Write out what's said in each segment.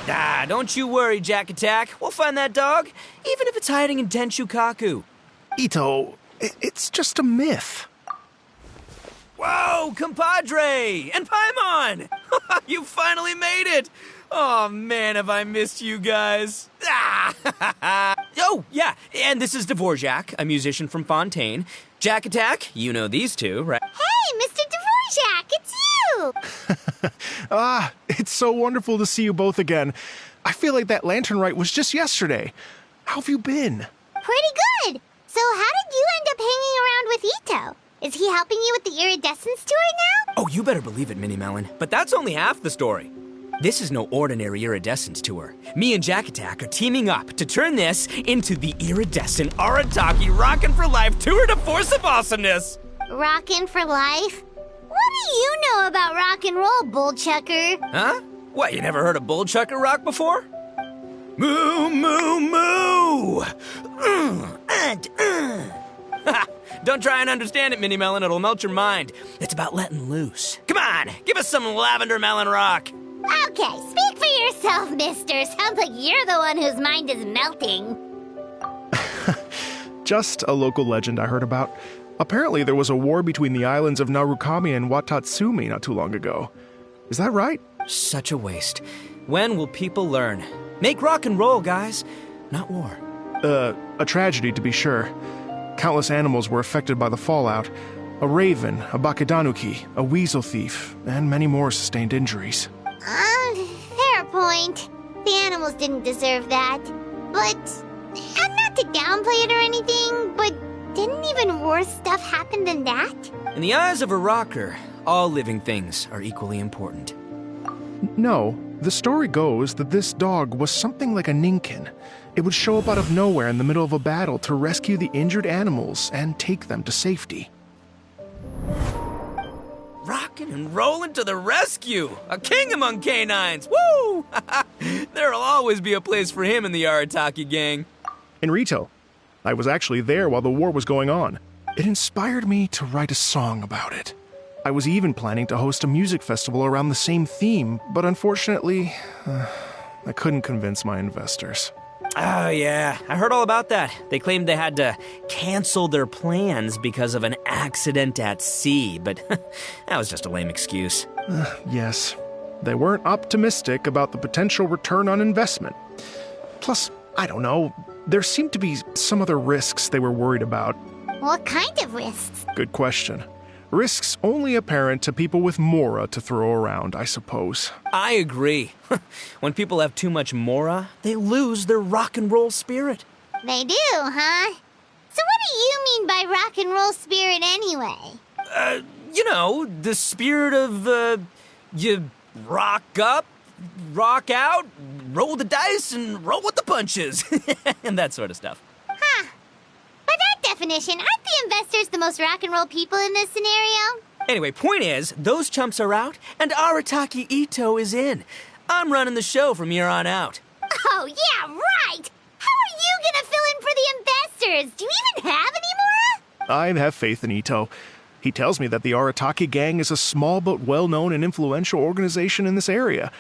Ah, don't you worry, Jack Attack. We'll find that dog, even if it's hiding in Tenshukaku. Itto, it's just a myth. Whoa, compadre! And Paimon! You finally made it! Oh, man, have I missed you guys. Ah! Oh, yeah, and this is Dvorak, a musician from Fontaine. Jack Attack, you know these two, right? Hey, Mr. Dvorak, it's you! It's so wonderful to see you both again. I feel like that lantern rite was just yesterday. How have you been? Pretty good. So how did you end up hanging around with Itto? Is he helping you with the iridescence tour now? Oh, you better believe it, Minnie Melon. But that's only half the story. This is no ordinary iridescence tour. Me and Jack Attack are teaming up to turn this into the iridescent Arataki Rockin' for Life Tour de Force of Awesomeness. Rockin' for life? What do you know about rock and roll, bullchucker? Huh? What, you never heard a bullchucker rock before? Moo, moo, moo! Don't try and understand it, Minnie Melon. It'll melt your mind. It's about letting loose. Come on, give us some lavender melon rock. Okay, speak for yourself, mister. Sounds like you're the one whose mind is melting. Just a local legend I heard about. Apparently there was a war between the islands of Narukami and Watatsumi not too long ago. Is that right? Such a waste. When will people learn? Make rock and roll, guys, not war. A tragedy to be sure. Countless animals were affected by the fallout. A raven, a bakedanuki, a weasel thief, and many more sustained injuries. Fair point. The animals didn't deserve that. But, I'm not to downplay it or anything, but didn't even worse stuff happen than that? In the eyes of a rocker, all living things are equally important. No, the story goes that this dog was something like a ninkin. It would show up out of nowhere in the middle of a battle to rescue the injured animals and take them to safety. Rockin' and rollin' to the rescue! A king among canines! Woo! There'll always be a place for him in the Arataki gang. In Rito, I was actually there while the war was going on. It inspired me to write a song about it. I was even planning to host a music festival around the same theme, but unfortunately, I couldn't convince my investors. Oh, yeah. I heard all about that. They claimed they had to cancel their plans because of an accident at sea, but that was just a lame excuse. Yes, they weren't optimistic about the potential return on investment. Plus, I don't know, there seemed to be some other risks they were worried about. What kind of risks? Good question. Risks only apparent to people with mora to throw around, I suppose. I agree. When people have too much mora, they lose their rock and roll spirit. They do, huh? So what do you mean by rock and roll spirit anyway? You know, the spirit of, you rock up, rock out, roll the dice, and roll with the punches. And that sort of stuff. Huh. By that definition, aren't the investors the most rock and roll people in this scenario? Anyway, point is, those chumps are out, and Arataki Itto is in. I'm running the show from here on out. Oh, yeah, right! How are you gonna fill in for the investors? Do you even have any more? I have faith in Itto. He tells me that the Arataki gang is a small but well-known and influential organization in this area,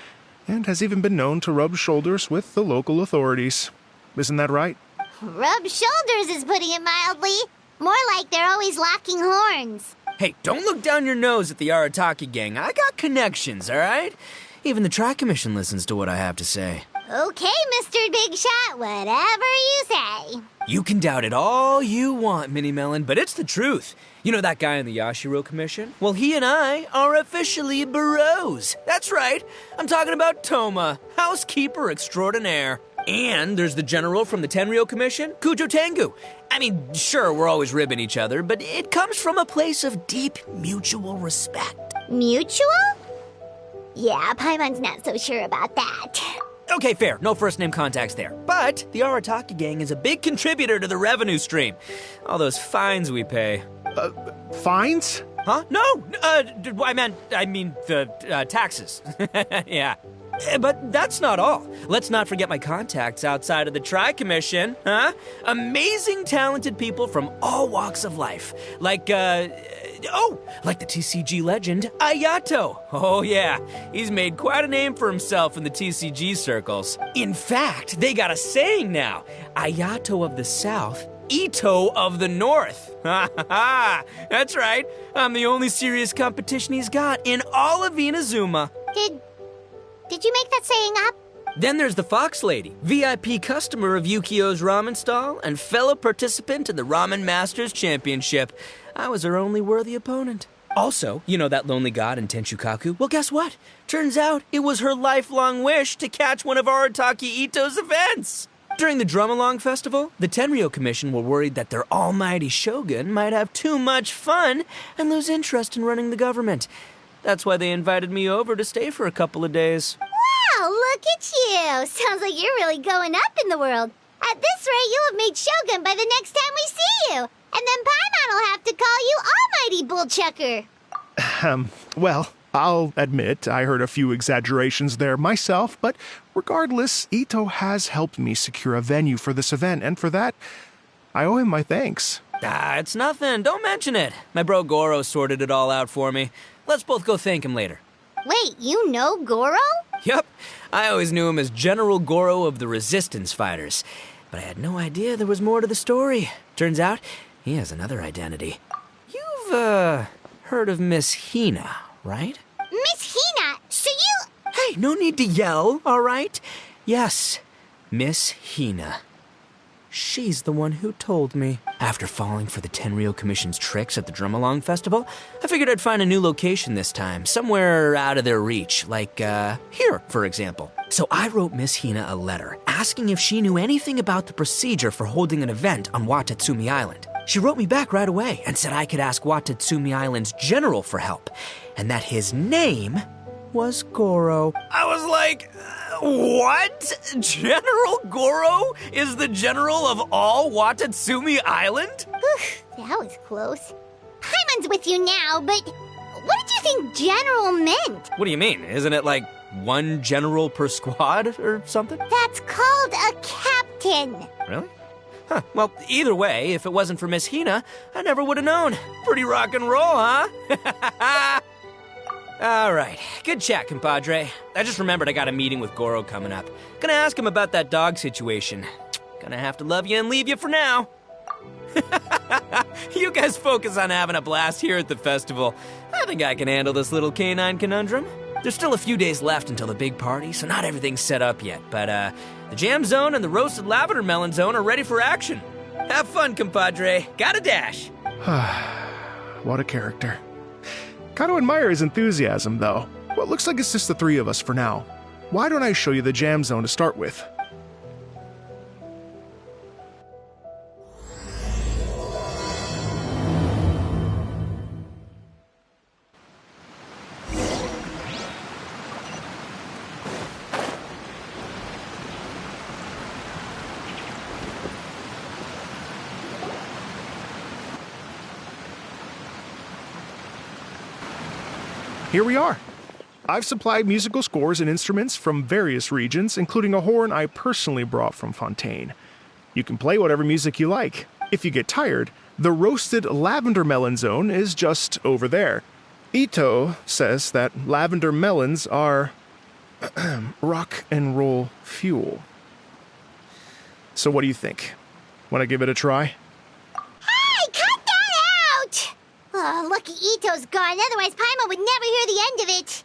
and has even been known to rub shoulders with the local authorities. Isn't that right? Rub shoulders is putting it mildly. More like they're always locking horns. Hey, don't look down your nose at the Arataki gang. I got connections, all right? Even the Tri-Commission listens to what I have to say. Okay, Mr. Big Shot, whatever you say. You can doubt it all you want, Minnie Melon, but it's the truth. You know that guy in the Yashiro Commission? Well, he and I are officially bros. That's right. I'm talking about Toma, housekeeper extraordinaire. And there's the general from the Tenryo Commission, Kujo Tengu. I mean, sure, we're always ribbing each other, but it comes from a place of deep mutual respect. Mutual? Yeah, Paimon's not so sure about that. Okay, fair. No first-name contacts there. But the Arataki gang is a big contributor to the revenue stream. All those fines we pay. Fines? Huh? No! I mean the taxes. Yeah. But that's not all. Let's not forget my contacts outside of the Tri-Commission, huh? Amazing, talented people from all walks of life. Like, Oh, like the TCG legend, Ayato. Oh yeah, he's made quite a name for himself in the TCG circles. In fact, they got a saying now, Ayato of the South, Itto of the North. Ha ha ha, that's right. I'm the only serious competition he's got in all of Inazuma. Did you make that saying up? Then there's the Fox Lady, VIP customer of Yukio's ramen stall and fellow participant in the Ramen Masters Championship. I was her only worthy opponent. Also, you know that lonely god in Tenshukaku? Well, guess what? Turns out it was her lifelong wish to catch one of Arataki Itto's events. During the Drum-Along Festival, the Tenryo Commission were worried that their almighty shogun might have too much fun and lose interest in running the government. That's why they invited me over to stay for a couple of days. Wow, look at you! Sounds like you're really going up in the world. At this rate, you'll have made Shogun by the next time we see you. And then Paimon will have to call you Almighty Bullchucker. Well, I'll admit I heard a few exaggerations there myself, but regardless, Itto has helped me secure a venue for this event, and for that, I owe him my thanks. It's nothing. Don't mention it. My bro Goro sorted it all out for me. Let's both go thank him later. Wait, you know Goro? Yup. I always knew him as General Goro of the Resistance Fighters. But I had no idea there was more to the story. Turns out, he has another identity. You've, heard of Miss Hina, right? Miss Hina, so you... Hey, no need to yell, all right? Yes, Miss Hina. She's the one who told me. After falling for the Tenryo Commission's tricks at the Drum-Along Festival, I figured I'd find a new location this time, somewhere out of their reach, like, here, for example. So I wrote Miss Hina a letter, asking if she knew anything about the procedure for holding an event on Watatsumi Island. She wrote me back right away and said I could ask Watatsumi Island's general for help, and that his name was Goro. I was like, what? General Goro is the general of all Watatsumi Island? That was close. Paimon's with you now, but what did you think general meant? What do you mean? Isn't it like one general per squad or something? That's called a captain. Really? Huh. Well, either way, if it wasn't for Miss Hina, I never would have known. Pretty rock and roll, huh? All right. Good chat, compadre. I just remembered I got a meeting with Goro coming up. Gonna ask him about that dog situation. Gonna have to love you and leave you for now. You guys focus on having a blast here at the festival. I think I can handle this little canine conundrum. There's still a few days left until the big party, so not everything's set up yet. But, the jam zone and the roasted lavender melon zone are ready for action. Have fun, compadre. Gotta dash. What a character. Gotta admire his enthusiasm, though. Well, it looks like it's just the three of us for now. Why don't I show you the jam zone to start with? Here we are. I've supplied musical scores and instruments from various regions, including a horn I personally brought from Fontaine. You can play whatever music you like. If you get tired, the roasted lavender melon zone is just over there. Itto says that lavender melons are rock and roll fuel. So what do you think? Want to give it a try? Oh, lucky Itto's gone, otherwise Paimon would never hear the end of it.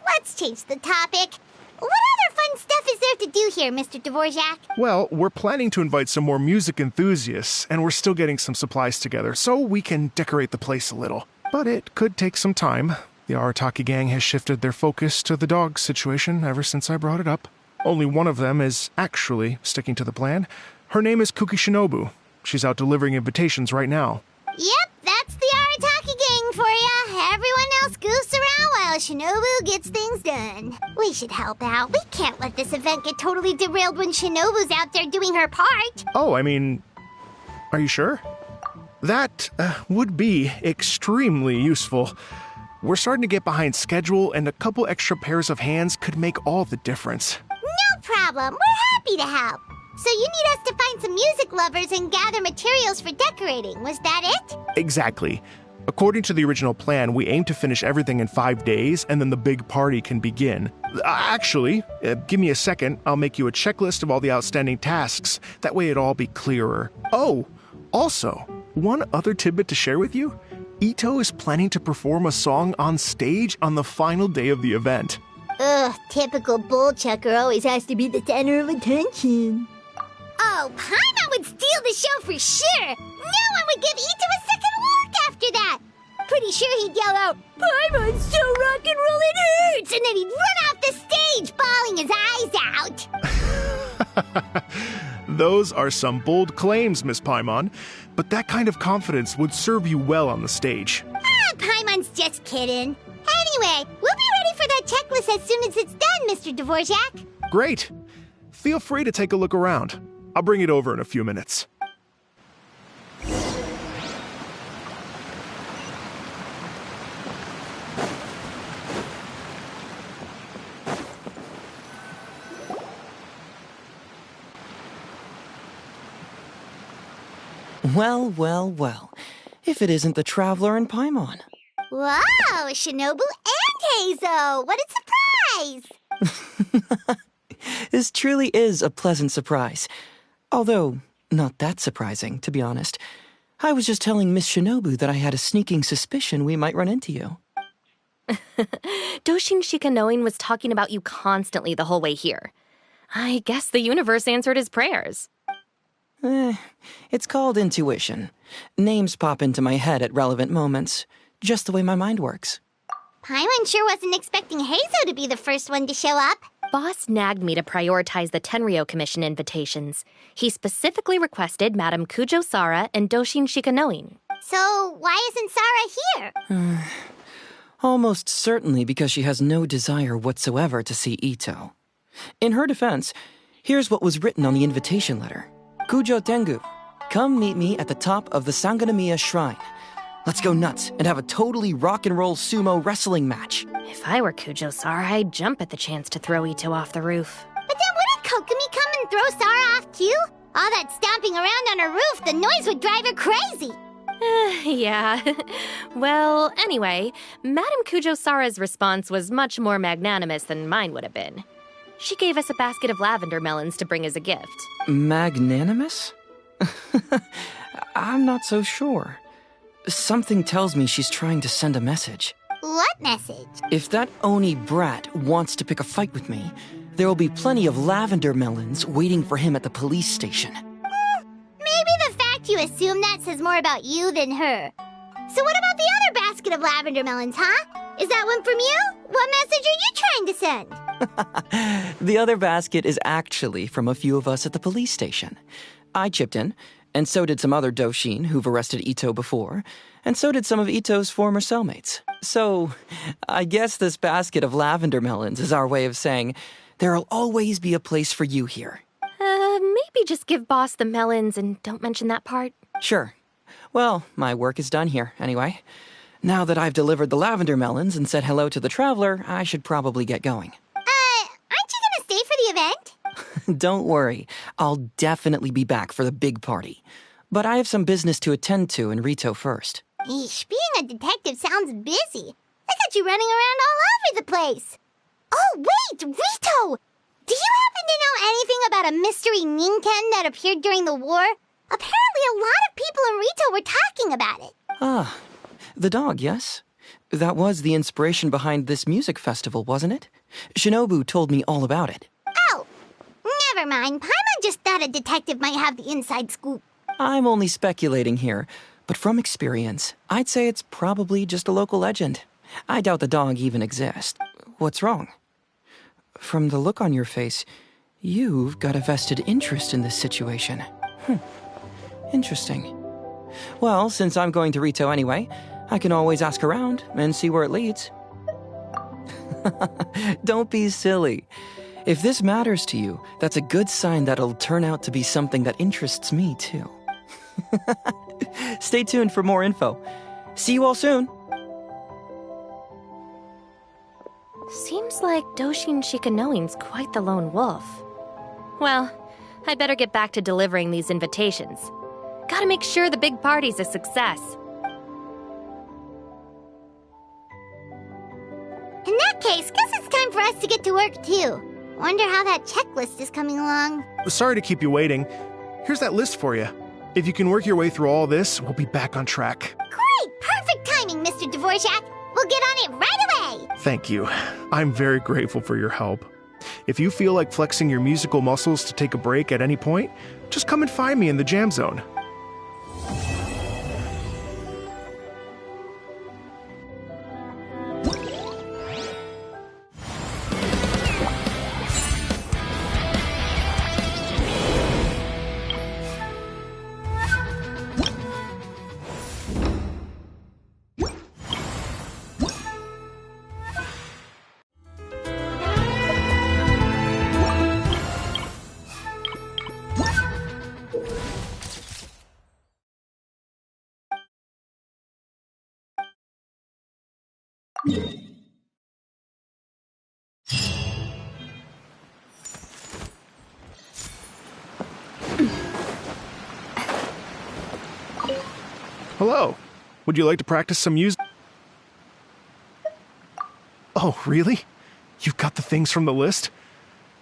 Let's change the topic. What other fun stuff is there to do here, Mr. Dvorak? Well, we're planning to invite some more music enthusiasts, and we're still getting some supplies together, so we can decorate the place a little. But it could take some time. The Arataki gang has shifted their focus to the dog situation ever since I brought it up. Only one of them is actually sticking to the plan. Her name is Kuki Shinobu. She's out delivering invitations right now. Yep, that's the Arataki gang for ya. Everyone else goofs around while Shinobu gets things done. We should help out. We can't let this event get totally derailed when Shinobu's out there doing her part. Oh, I mean, are you sure? That would be extremely useful. We're starting to get behind schedule, and a couple extra pairs of hands could make all the difference. No problem. We're happy to help. So you need us to find some music lovers and gather materials for decorating, was that it? Exactly. According to the original plan, we aim to finish everything in 5 days, and then the big party can begin. Actually, give me a second, I'll make you a checklist of all the outstanding tasks. That way it'll all be clearer. Oh, also, one other tidbit to share with you. Itto is planning to perform a song on stage on the final day of the event. Ugh, typical bull chucker always has to be the center of attention. Oh, Paimon would steal the show for sure! No one would give Itto a second look after that! Pretty sure he'd yell out, "Paimon's so rock and roll it hurts!" And then he'd run off the stage, bawling his eyes out. Those are some bold claims, Miss Paimon, but that kind of confidence would serve you well on the stage. Paimon's just kidding. Anyway, we'll be ready for that checklist as soon as it's done, Mr. Dvorak. Great. Feel free to take a look around. I'll bring it over in a few minutes. Well, well, well. If it isn't the Traveler and Paimon. Wow, Shinobu and Heizo! What a surprise! This truly is a pleasant surprise. Although, not that surprising, to be honest. I was just telling Miss Shinobu that I had a sneaking suspicion we might run into you. Doshin Shikanoin was talking about you constantly the whole way here. I guess the universe answered his prayers. It's called intuition. Names pop into my head at relevant moments, just the way my mind works. Paimon sure wasn't expecting Heizo to be the first one to show up. Boss nagged me to prioritize the Tenryo Commission invitations. He specifically requested Madame Kujo Sara and Doshin Shikanoin. So why isn't Sara here? Almost certainly because she has no desire whatsoever to see Itto. In her defense, here's what was written on the invitation letter. Kujo Tengu, come meet me at the top of the Sangonomiya Shrine. Let's go nuts and have a totally rock and roll sumo wrestling match. If I were Kujo Sara, I'd jump at the chance to throw Itto off the roof. But then wouldn't Kokomi come and throw Sara off too? All that stomping around on her roof, the noise would drive her crazy. Yeah. Well, anyway, Madame Kujo Sara's response was much more magnanimous than mine would have been. She gave us a basket of lavender melons to bring as a gift. Magnanimous? I'm not so sure. Something tells me she's trying to send a message. What message? If that Oni brat wants to pick a fight with me, there will be plenty of lavender melons waiting for him at the police station. Maybe the fact you assume that says more about you than her. So what about the other basket of lavender melons, huh? Is that one from you? What message are you trying to send? The other basket is actually from a few of us at the police station. I chipped in, and so did some other Doshin who've arrested Itto before, and so did some of Itto's former cellmates. So, I guess this basket of lavender melons is our way of saying, there'll always be a place for you here. Maybe just give Boss the melons and don't mention that part. Sure. Well, my work is done here, anyway. Now that I've delivered the lavender melons and said hello to the Traveler, I should probably get going. Aren't you gonna stay for the event? Don't worry, I'll definitely be back for the big party. But I have some business to attend to in Rito first. Eesh, being a detective sounds busy. I got you running around all over the place. Oh, wait, Rito! Do you happen to know anything about a mystery Ninken that appeared during the war? Apparently a lot of people in Rito were talking about it. Ah, the dog, yes? That was the inspiration behind this music festival, wasn't it? Shinobu told me all about it. Oh, never mind. Paimon just thought a detective might have the inside scoop. I'm only speculating here, but from experience, I'd say it's probably just a local legend. I doubt the dog even exists. What's wrong? From the look on your face, you've got a vested interest in this situation. Interesting. Well, since I'm going to Rito anyway, I can always ask around and see where it leads. Don't be silly. If this matters to you, that's a good sign that it'll turn out to be something that interests me, too. Stay tuned for more info. See you all soon. Seems like Doshin Shikanoin's quite the lone wolf. Well, I'd better get back to delivering these invitations. Gotta make sure the big party's a success. to get to work, too. Wonder how that checklist is coming along. Sorry to keep you waiting. Here's that list for you. If you can work your way through all this, we'll be back on track. Great! Perfect timing, Mr. Dvorak. We'll get on it right away! Thank you. I'm very grateful for your help. If you feel like flexing your musical muscles to take a break at any point, just come and find me in the jam zone. Hello. Would you like to practice some music? Oh, really? You've got the things from the list?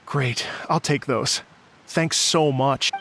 Great. I'll take those. Thanks so much.